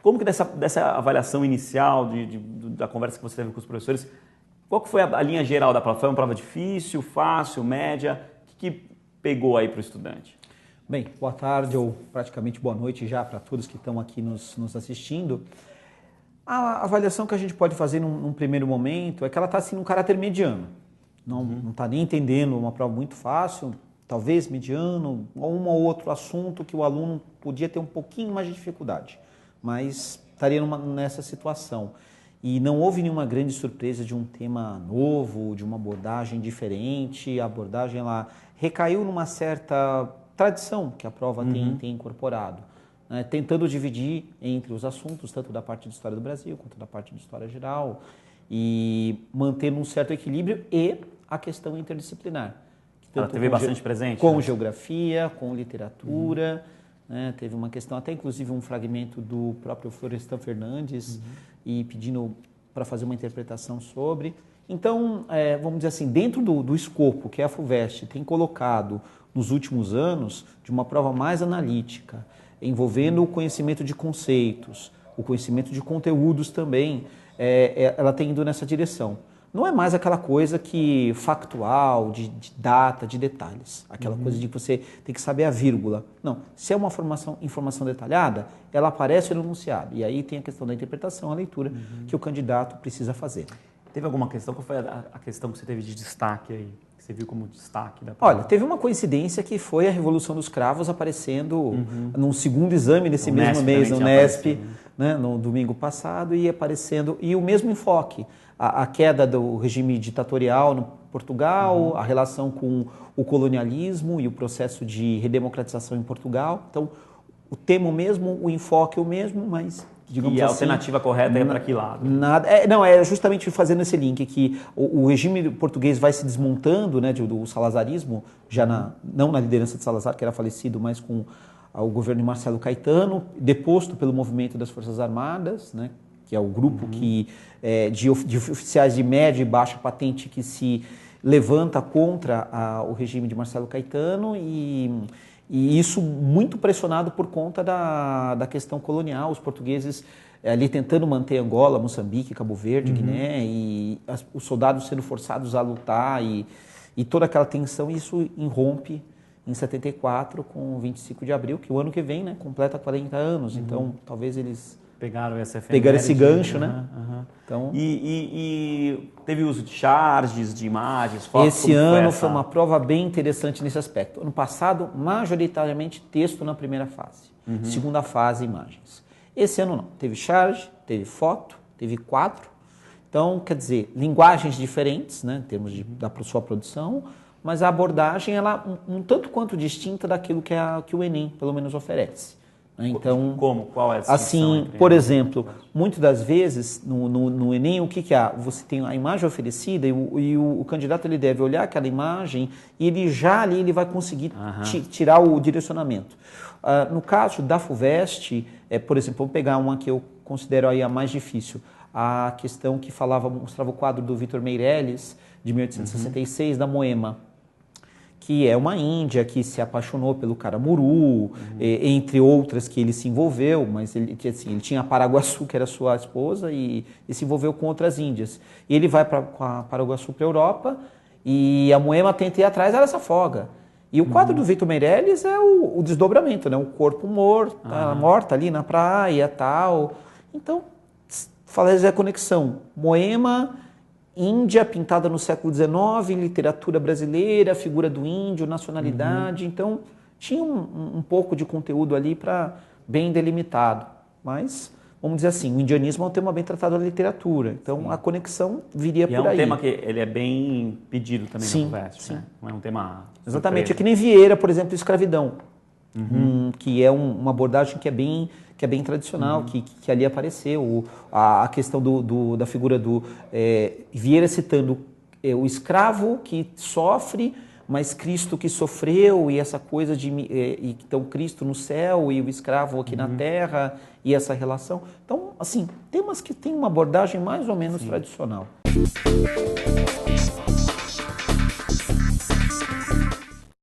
Como que dessa avaliação inicial da conversa que você teve com os professores, qual que foi a linha geral da prova? Foi uma prova difícil, fácil, média? O que pegou aí para o estudante? Bem, boa tarde ou praticamente boa noite já para todos que estão aqui nos assistindo. A avaliação que a gente pode fazer num primeiro momento é que ela está assim num caráter mediano. Não está nem entendendo uma prova muito fácil, talvez mediano, ou um ou outro assunto que o aluno podia ter um pouquinho mais de dificuldade, mas estaria nessa situação. E não houve nenhuma grande surpresa de um tema novo, de uma abordagem diferente. A abordagem ela recaiu numa certa tradição que a prova tem incorporado, né? Tentando dividir entre os assuntos, tanto da parte de História do Brasil quanto da parte de História Geral, e mantendo um certo equilíbrio e a questão interdisciplinar. Ela teve bastante presente? Com, né? Geografia, com literatura, né? Teve uma questão, até inclusive um fragmento do próprio Florestan Fernandes, e pedindo para fazer uma interpretação sobre. Então, vamos dizer assim, dentro do escopo que a FUVEST tem colocado nos últimos anos, de uma prova mais analítica, envolvendo o conhecimento de conceitos, o conhecimento de conteúdos também, ela tem ido nessa direção. Não é mais aquela coisa que factual, de data, de detalhes. Aquela coisa de que você tem que saber a vírgula. Não, se é uma informação detalhada, ela aparece no enunciado. E aí tem a questão da interpretação, a leitura, que o candidato precisa fazer. Teve alguma questão? Qual foi a questão que você teve de destaque aí? Que você viu como destaque da prova? Olha, teve uma coincidência que foi a Revolução dos Cravos aparecendo num segundo exame nesse mesmo mês, no Nesp, né, no domingo passado, e aparecendo, e o mesmo enfoque. A queda do regime ditatorial no Portugal, a relação com o colonialismo e o processo de redemocratização em Portugal. Então, o tema o mesmo, o enfoque é o mesmo, mas, digamos assim... E a alternativa correta é para que lado? Não, é justamente fazendo esse link que o regime português vai se desmontando, né, do salazarismo, já não na liderança de Salazar, que era falecido, mas com o governo de Marcelo Caetano, deposto pelo movimento das Forças Armadas, né, que é o grupo de oficiais de média e baixa patente que se levanta contra o regime de Marcelo Caetano, e isso muito pressionado por conta da questão colonial, os portugueses ali tentando manter Angola, Moçambique, Cabo Verde, Guiné, e os soldados sendo forçados a lutar, e toda aquela tensão, isso irrompe em 74 com 25 de abril, que o ano que vem, né, completa 40 anos, então talvez eles... Pegaram esse gancho, né? Então... E teve uso de charges, de imagens, fotos? Esse ano foi uma prova bem interessante nesse aspecto. Ano passado, majoritariamente texto na primeira fase. Segunda fase, imagens. Esse ano não. Teve charge, teve foto, teve quadro. Então, quer dizer, linguagens diferentes, né, em termos da sua produção, mas a abordagem ela um tanto quanto distinta daquilo que o Enem, pelo menos, oferece. Então, como? Qual é a distinção? Assim, por exemplo, muitas das vezes no Enem, o que há? Você tem a imagem oferecida e o candidato ele deve olhar aquela imagem e ele vai conseguir tirar o direcionamento. No caso da FUVEST, por exemplo, vamos pegar uma que eu considero aí a mais difícil, a questão que mostrava o quadro do Victor Meirelles, de 1866, da Moema, que é uma índia que se apaixonou pelo Caramuru, entre outras que ele se envolveu, mas ele tinha a Paraguaçu, que era sua esposa, e se envolveu com outras índias. E ele vai com a Paraguaçu para a Europa, e a Moema tenta ir atrás, ela se afoga. E o quadro do Victor Meirelles é o desdobramento, né? O corpo morto ali na praia e tal. Então, fazer a conexão. Moema... Índia, pintada no século XIX, literatura brasileira, figura do índio, nacionalidade. Então, tinha um pouco de conteúdo ali bem delimitado. Mas, vamos dizer assim, o indianismo é um tema bem tratado na literatura. Então, a conexão viria por aí. É um tema que ele é bem pedido também na FUVEST, né? Não é um tema... Exatamente. É que nem Vieira, por exemplo, escravidão. Que é uma abordagem que é bem tradicional, que ali apareceu. A questão da figura do Vieira citando o escravo que sofre, mas Cristo que sofreu, e essa coisa então Cristo no céu e o escravo aqui na terra, e essa relação. Então, assim, temas que têm uma abordagem mais ou menos tradicional.